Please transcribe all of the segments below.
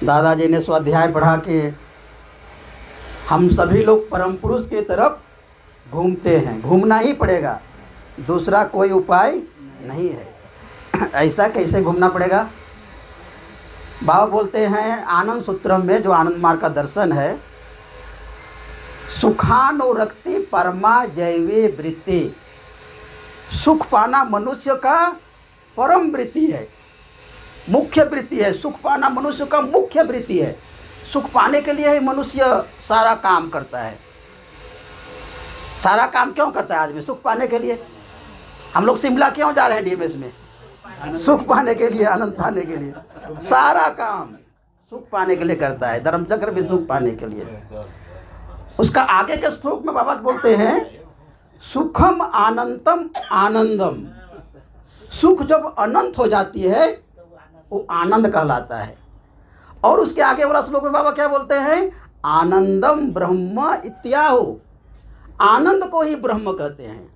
दादाजी ने स्वाध्याय पढ़ा कि हम सभी लोग परम पुरुष की तरफ घूमते हैं, घूमना ही पड़ेगा, दूसरा कोई उपाय नहीं है। ऐसा कैसे घूमना पड़ेगा? बाबा बोलते हैं आनंद सूत्रम में, जो आनंद मार्ग का दर्शन है, सुखानुरक्ति परमा जैवे वृत्ति। सुख पाना मनुष्य का परम वृत्ति है, मुख्य वृत्ति है। सुख पाना मनुष्य का मुख्य वृत्ति है। सुख पाने के लिए ही मनुष्य सारा काम करता है। सारा काम क्यों करता है आदमी? सुख पाने के लिए। हम लोग शिमला क्यों जा रहे हैं डीएमएस में? सुख पाने के लिए, आनंद पाने के लिए। सारा काम सुख पाने के लिए करता है। धर्मचक्र भी सुख पाने के लिए। उसका आगे के श्लोक में बाबा बोलते हैं सुखम आनंदम आनंदम। सुख जब अनंत हो जाती है वो आनंद कहलाता है। और उसके आगे वाला श्लोक में बाबा क्या बोलते हैं? आनंदम ब्रह्म इत्याहु। आनंद को ही ब्रह्म कहते हैं।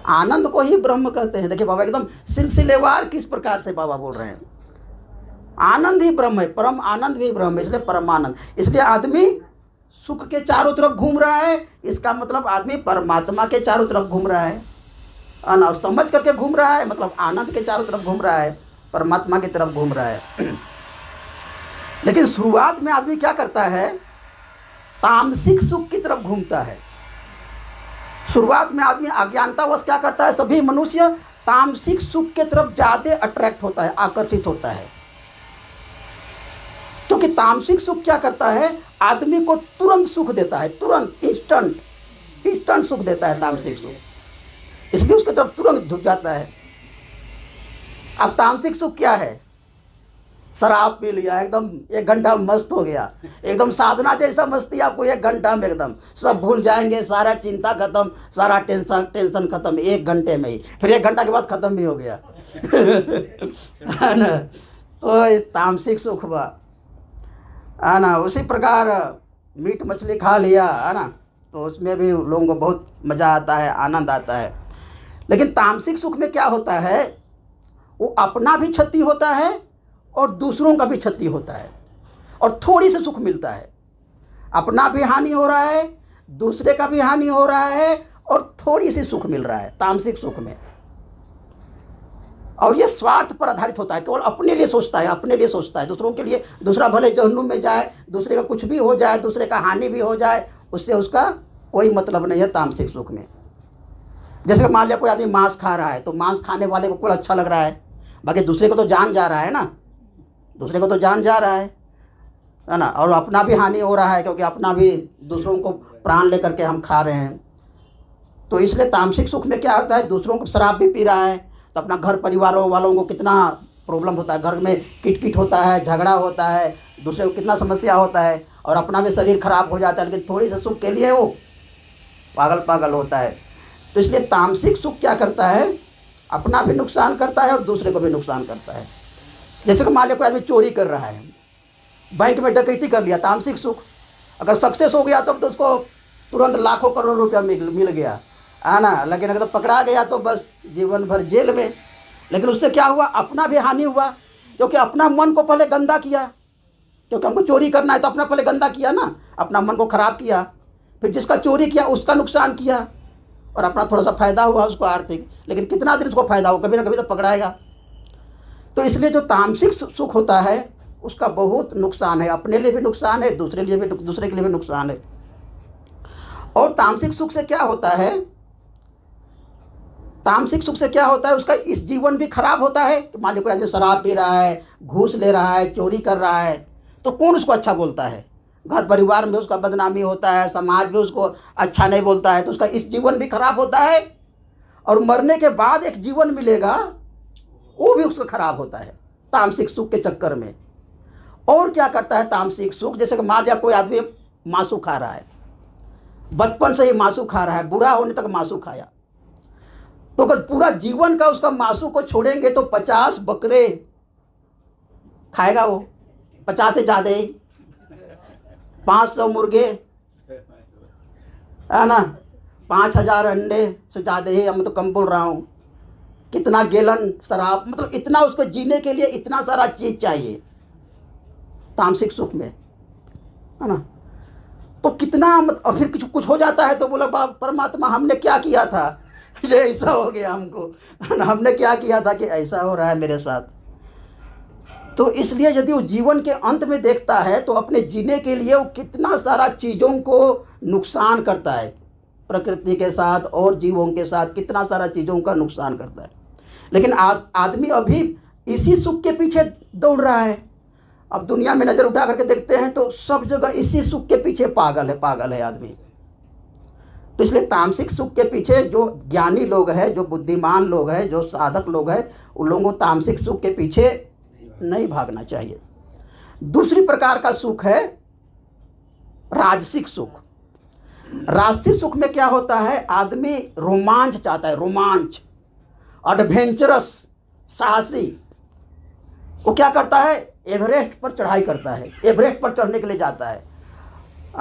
आनंद को ही ब्रह्म कहते हैं। देखिए बाबा एकदम सिलसिलेवार किस प्रकार से बाबा बोल रहे हैं। आनंद ही ब्रह्म है, परम आनंद भी ब्रह्म है, इसलिए परमानंद। इसलिए आदमी सुख के चारों तरफ घूम रहा है, इसका मतलब आदमी परमात्मा के चारों तरफ घूम रहा है। और समझ करके घूम रहा है, मतलब आनंद के चारों तरफ घूम रहा है, परमात्मा की तरफ घूम रहा है। लेकिन शुरुआत में आदमी क्या करता है? तामसिक सुख की तरफ घूमता है। शुरुआत में आदमी अज्ञानतावश क्या करता है? सभी मनुष्य तामसिक सुख के तरफ ज़्यादा अट्रैक्ट होता है, आकर्षित होता है। क्योंकि तामसिक सुख क्या करता है? आदमी को तुरंत सुख देता है, तुरंत इंस्टेंट सुख देता है तामसिक सुख। इसलिए उसकी तरफ तुरंत झुक जाता है। अब तामसिक सुख क्या है? शराब पी लिया, एकदम 1 घंटा मस्त हो गया, एकदम साधना जैसा मस्ती। आपको 1 घंटा में एकदम सब भूल जाएंगे, सारा चिंता खत्म, सारा टेंशन खत्म 1 घंटे में ही। फिर 1 घंटा के बाद खत्म भी हो गया। है ना? तो ये तामसिक सुख हुआ, है ना? उसी प्रकार मीट मछली खा लिया, है ना, तो उसमें भी लोगों को बहुत मज़ा आता है, आनंद आता है। लेकिन तामसिक सुख में क्या होता है? वो अपना भी क्षति होता है और दूसरों का भी क्षति होता है, और थोड़ी सी सुख मिलता है। अपना भी हानि हो रहा है, दूसरे का भी हानि हो रहा है, और थोड़ी सी सुख मिल रहा है तामसिक सुख में। और ये स्वार्थ पर आधारित होता है, केवल अपने लिए सोचता है, अपने लिए सोचता है, दूसरों के लिए। दूसरा भले जहन्नुम में जाए, दूसरे का कुछ भी हो जाए, दूसरे का हानि भी हो जाए, उससे उसका कोई मतलब नहीं है तामसिक सुख में। जैसे मान लिया कोई आदमी मांस खा रहा है, तो मांस खाने वाले को कोई अच्छा लग रहा है, बाकी दूसरे को तो जान जा रहा है ना, दूसरे को तो जान जा रहा है ना। और अपना भी हानि हो रहा है, क्योंकि अपना भी दूसरों को प्राण लेकर के हम खा रहे हैं। तो इसलिए तामसिक सुख में क्या होता है? दूसरों को शराब भी पी रहा है, तो अपना घर परिवारों वालों को कितना प्रॉब्लम होता है, घर में किट होता है, झगड़ा होता है, दूसरे को कितना समस्या होता है, और अपना भी शरीर खराब हो जाता है। लेकिन थोड़ी सी सुख के लिए वो पागल होता है। तो इसलिए तामसिक सुख क्या करता है? अपना भी नुकसान करता है और दूसरे को भी नुकसान करता है। जैसे कि मान लिया कोई आदमी चोरी कर रहा है, बैंक में डकैती कर लिया, तामसिक सुख। अगर सक्सेस हो गया तो उसको तुरंत लाखों करोड़ रुपया मिल गया, है ना। लेकिन अगर पकड़ा गया तो बस जीवन भर जेल में। लेकिन उससे क्या हुआ? अपना भी हानि हुआ, क्योंकि अपना मन को पहले गंदा किया। क्योंकि हमको चोरी करना है तो अपना पहले गंदा किया ना, अपना मन को खराब किया। फिर जिसका चोरी किया उसका नुकसान किया, और अपना थोड़ा सा फ़ायदा हुआ उसको आर्थिक। लेकिन कितना दिन उसको फ़ायदा हो? कभी ना कभी तो पकड़ाएगा। तो इसलिए जो तामसिक सुख होता है उसका बहुत नुकसान है, अपने लिए भी नुकसान है, दूसरे के लिए भी नुकसान है। और तामसिक सुख से क्या होता है? तामसिक सुख से क्या होता है? उसका इस जीवन भी खराब होता है। मान लीजिए कोई आदमी शराब पी रहा है, घूस ले रहा है, चोरी कर रहा है, तो कौन उसको अच्छा बोलता है? घर परिवार में उसका बदनामी होता है, समाज में उसको अच्छा नहीं बोलता है। तो उसका इस जीवन भी खराब होता है, और मरने के बाद एक जीवन मिलेगा वो भी उसका खराब होता है तामसिक सुख के चक्कर में। और क्या करता है तामसिक सुख? जैसे कि मान लिया कोई आदमी मांसू खा रहा है, बचपन से ही मांसू खा रहा है, बूढ़ा होने तक मांसू खाया, तो अगर पूरा जीवन का उसका मांसू को छोड़ेंगे तो 50 बकरे खाएगा वो, 50 से ज़्यादा ही, 500 मुर्गे, है ना, 5000 अंडे से ज़्यादा ही, मैं तो कम बोल रहा हूँ। कितना गैलन शराब, मतलब इतना उसको जीने के लिए इतना सारा चीज़ चाहिए। तामसिक सुख में, है ना। तो कितना और फिर कुछ कुछ हो जाता है तो बोला परमात्मा हमने क्या किया था, ये ऐसा हो गया हमको, है ना, हमने क्या किया था कि ऐसा हो रहा है मेरे साथ। तो इसलिए यदि वो जीवन के अंत में देखता है तो अपने जीने के लिए वो कितना सारा चीज़ों को नुकसान करता है, प्रकृति के साथ और जीवों के साथ कितना सारा चीज़ों का नुकसान करता है। लेकिन आदमी अभी इसी सुख के पीछे दौड़ रहा है। अब दुनिया में नज़र उठा करके देखते हैं तो सब जगह इसी सुख के पीछे पागल है आदमी। तो इसलिए तामसिक सुख के पीछे जो ज्ञानी लोग हैं, जो बुद्धिमान लोग हैं, जो साधक लोग हैं, उन लोगों को तामसिक सुख के पीछे नहीं भागना चाहिए। दूसरी प्रकार का सुख है राजसिक सुख। राजसिक सुख में क्या होता है, आदमी रोमांच चाहता है, रोमांच, एडवेंचरस, साहसी। वो क्या करता है, एवरेस्ट पर चढ़ाई करता है, एवरेस्ट पर चढ़ने के लिए जाता है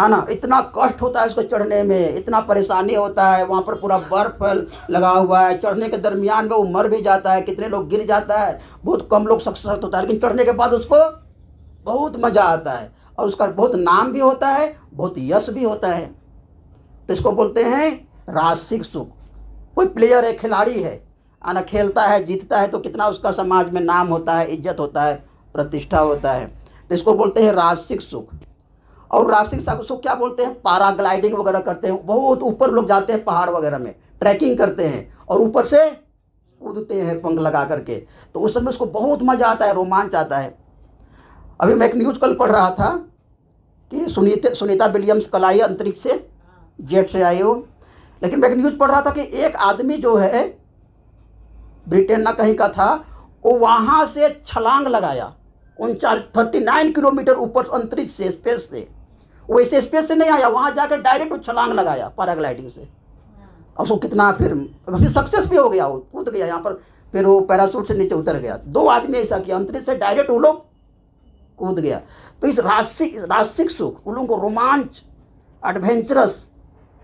ना। इतना कष्ट होता है उसको चढ़ने में, इतना परेशानी होता है, वहाँ पर पूरा बर्फ लगा हुआ है, चढ़ने के दरमियान में वो मर भी जाता है, कितने लोग गिर जाता है, बहुत कम लोग सक्सेस होता है, लेकिन चढ़ने के बाद उसको बहुत मज़ा आता है और उसका बहुत नाम भी होता है, बहुत यश भी होता है। तो इसको बोलते हैं राजसिक सुख। कोई प्लेयर है, खिलाड़ी है, ना, खेलता है, जीतता है तो कितना उसका समाज में नाम होता है, इज्जत होता है, प्रतिष्ठा होता है। तो इसको बोलते हैं राजसिक सुख। और राजसिक सुख क्या बोलते हैं, पैराग्लाइडिंग वगैरह करते हैं, बहुत ऊपर लोग जाते हैं, पहाड़ वगैरह में ट्रैकिंग करते हैं और ऊपर से कूदते हैं पंख लगा करके, तो उस समय उसको बहुत मज़ा आता है, रोमांच आता है। अभी मैं एक न्यूज़ कल पढ़ रहा था कि सुनीता विलियम्स कल आई अंतरिक्ष से, जेट से आई हो, लेकिन मैं एक न्यूज़ पढ़ रहा था कि एक आदमी जो है ब्रिटेन ना कहीं का था, वो वहाँ से छलांग लगाया 39 किलोमीटर ऊपर अंतरिक्ष से, स्पेस से। वो ऐसे स्पेस से नहीं आया, वहाँ जाकर डायरेक्ट वो छलांग लगाया पैराग्लाइडिंग से, और उसको कितना फिर सक्सेस भी हो गया, वो कूद गया यहाँ पर, फिर वो पैराशूट से नीचे उतर गया। 2 आदमी ऐसा किया, अंतरिक्ष से डायरेक्ट वो लोग कूद गया। तो इस राजसिक सुख, उन लोगों को रोमांच, एडवेंचरस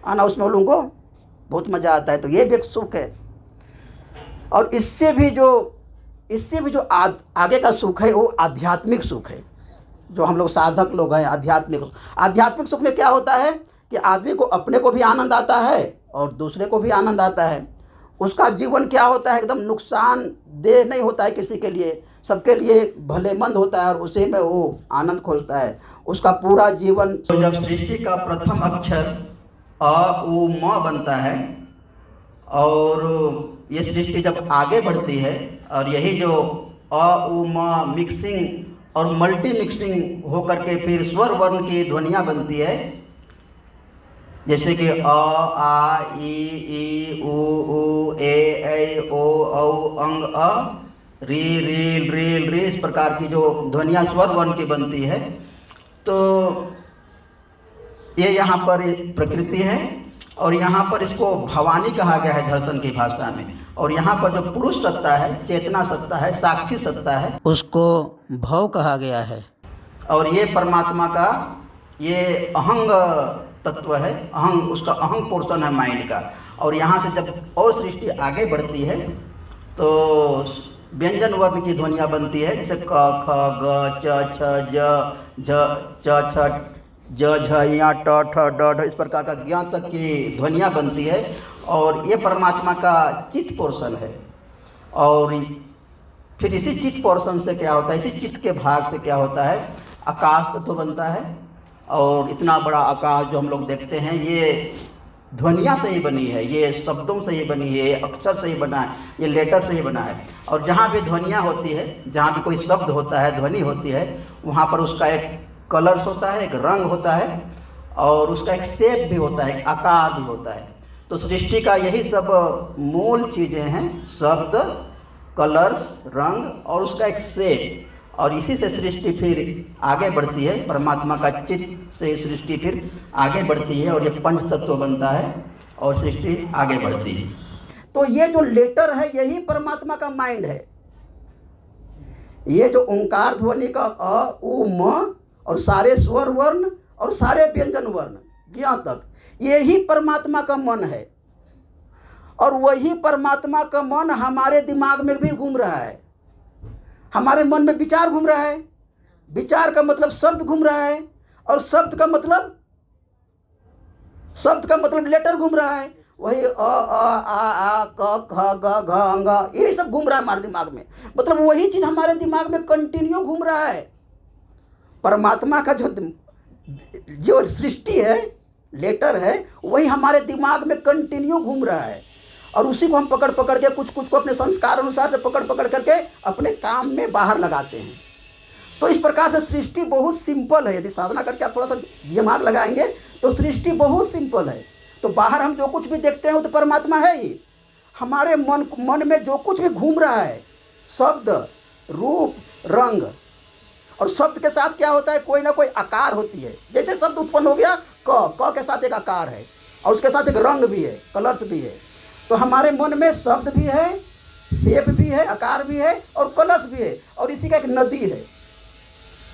आना, उसमें उन लोगों को बहुत मज़ा आता है। तो ये भी एक सुख है। और इससे भी जो आगे का सुख है वो आध्यात्मिक सुख है, जो हम लोग साधक लोग हैं। आध्यात्मिक सुख में क्या होता है कि आदमी को अपने को भी आनंद आता है और दूसरे को भी आनंद आता है। उसका जीवन क्या होता है, एकदम नुकसानदेह नहीं होता है किसी के लिए, सबके लिए भलेमंद होता है और उसी में वो आनंद खोजता है। उसका पूरा जीवन, तो जब सृष्टि का प्रथम अक्षर अ उ म बनता है और ये सृष्टि जब आगे बढ़ती है और यही जो अ उ म मिक्सिंग और मल्टी मिक्सिंग होकर के फिर स्वर वर्ण की ध्वनियाँ बनती है, जैसे कि अ आ ई उ ऊ ए ऐ ओ औ अंग अ री री री री, इस प्रकार की जो ध्वनियाँ स्वर वर्ण की बनती है। तो ये यहाँ पर प्रकृति है और यहाँ पर इसको भवानी कहा गया है दर्शन की भाषा में। और यहाँ पर जो पुरुष सत्ता है, चेतना सत्ता है, साक्षी सत्ता है, उसको भव कहा गया है। और ये परमात्मा का ये अहंग तत्व है, अहंग, उसका अहंग पोर्शन है माइंड का। और यहाँ से जब और सृष्टि आगे बढ़ती है तो व्यंजन वर्ण की ध्वनियाँ बनती है, जैसे क ख ग च छ ज झ च छ ज झ या ट ठ ड ढ, इस प्रकार का ज्ञ तक की ध्वनियाँ बनती है। और ये परमात्मा का चित्त पोर्शन है। और फिर इसी चित्त पोर्शन से क्या होता है, इसी चित्त के भाग से क्या होता है, आकाश तत्व बनता है। और इतना बड़ा आकाश जो हम लोग देखते हैं, ये ध्वनिया से ही बनी है, ये शब्दों से ही बनी है, ये अक्षर से ही बना है, ये लेटर से ही बना है। और जहाँ भी ध्वनिया होती है, जहाँ भी कोई शब्द होता है, ध्वनि होती है, वहाँ पर उसका एक कलर्स होता है, एक रंग होता है और उसका एक शेप भी होता है, एक आकार भी होता है। तो सृष्टि का यही सब मूल चीज़ें हैं, शब्द, कलर्स, रंग और उसका एक शेप। और इसी से सृष्टि फिर आगे बढ़ती है, परमात्मा का चित्त से सृष्टि फिर आगे बढ़ती है और ये पंच तत्व बनता है और सृष्टि आगे बढ़ती है। तो ये जो लेटर है यही परमात्मा का माइंड है। ये जो ओंकार ध्वनि का अ उ म और सारे स्वर वर्ण और सारे व्यंजन वर्ण ज्ञ तक, यही परमात्मा का मन है। और वही परमात्मा का मन हमारे दिमाग में भी घूम रहा है, हमारे मन में विचार घूम रहा है। विचार का मतलब शब्द घूम रहा है, और शब्द का मतलब लेटर घूम रहा है। वही आ क ख ग घ अंग, यही सब घूम रहा है हमारे दिमाग में। मतलब वही चीज़ हमारे दिमाग में कंटिन्यू घूम रहा है। परमात्मा का जो सृष्टि है, लेटर है, वही हमारे दिमाग में कंटिन्यू घूम रहा है, और उसी को हम पकड़ पकड़ के कुछ को अपने संस्कार अनुसार से पकड़ पकड़ करके अपने काम में बाहर लगाते हैं। तो इस प्रकार से सृष्टि बहुत सिंपल है। यदि साधना करके आप थोड़ा सा दिमाग लगाएंगे तो सृष्टि बहुत सिंपल है। तो बाहर हम जो कुछ भी देखते हैं वो तो परमात्मा है ही। हमारे मन में जो कुछ भी घूम रहा है, शब्द, रूप, रंग, और शब्द के साथ क्या होता है, कोई ना कोई आकार होती है। जैसे शब्द उत्पन्न हो गया, क के साथ एक आकार है, और उसके साथ एक रंग भी है, कलर्स भी है। तो हमारे मन में शब्द भी है, शेप भी है, आकार भी है, और कलर्स भी है, और इसी का एक नदी है,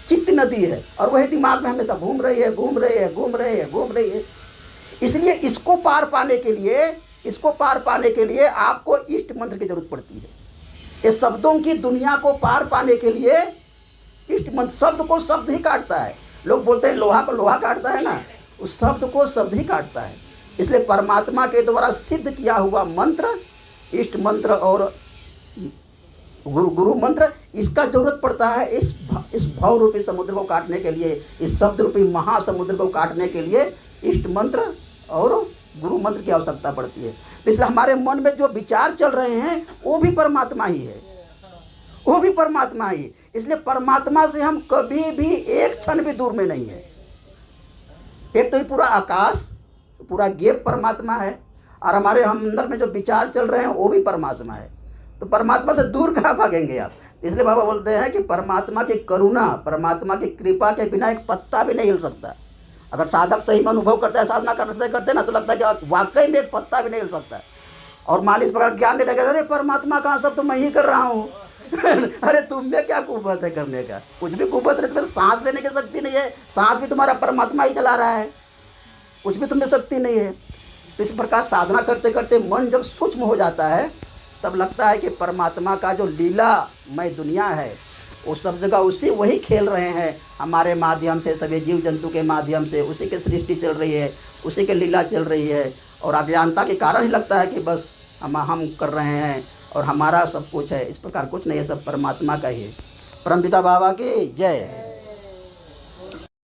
चित्त नदी है, और वही दिमाग में हमेशा घूम रही है। इसलिए इसको पार पाने के लिए आपको इष्ट मंत्र की जरूरत पड़ती है। इस शब्दों की दुनिया को पार पाने के लिए इष्ट मंत्र, शब्द को शब्द ही काटता है। लोग बोलते हैं लोहा को लोहा काटता है ना, उस शब्द को शब्द ही काटता है। इसलिए परमात्मा के द्वारा सिद्ध किया हुआ मंत्र, इष्ट मंत्र और गुरु मंत्र, इसका जरूरत पड़ता है इस भाव रूपी समुद्र को काटने के लिए, इस शब्द रूपी महासमुद्र को काटने के लिए इष्ट मंत्र और गुरु मंत्र की आवश्यकता पड़ती है। तो इसलिए हमारे मन में जो विचार चल रहे हैं वो भी परमात्मा ही है, वो भी परमात्मा ही। इसलिए परमात्मा से हम कभी भी एक क्षण भी दूर में नहीं है। एक तो ये पूरा आकाश, पूरा गेप परमात्मा है, और हमारे हम अंदर में जो विचार चल रहे हैं वो भी परमात्मा है। तो परमात्मा से दूर कहाँ भागेंगे आप। इसलिए बाबा बोलते हैं कि परमात्मा की करुणा, परमात्मा की कृपा के बिना एक पत्ता भी नहीं हिल सकता। अगर साधक सही में अनुभव करता है, साधना करते ना, तो लगता है कि वाकई में एक पत्ता भी नहीं हिल सकता। और मान इस प्रकार ज्ञान नहीं लगेगा, अरे परमात्मा कहाँ, सब तो मैं ही कर रहा हूँ। अरे तुम में क्या कुव्वत है करने का, कुछ भी कुव्वत नहीं। तुम्हें सांस लेने की शक्ति नहीं है, सांस भी तुम्हारा परमात्मा ही चला रहा है, कुछ भी तुम्हें शक्ति नहीं है। तो इस प्रकार साधना करते करते मन जब सूक्ष्म हो जाता है, तब लगता है कि परमात्मा का जो लीलामय दुनिया है वो सब जगह वही खेल रहे हैं हमारे माध्यम से, सभी जीव जंतु के माध्यम से उसी की सृष्टि चल रही है, उसी की लीला चल रही है। और अज्ञानता के कारण ही लगता है कि बस हम कर रहे हैं और हमारा सब कुछ है। इस प्रकार कुछ नहीं है, सब परमात्मा का ही है। परमपिता बाबा की जय।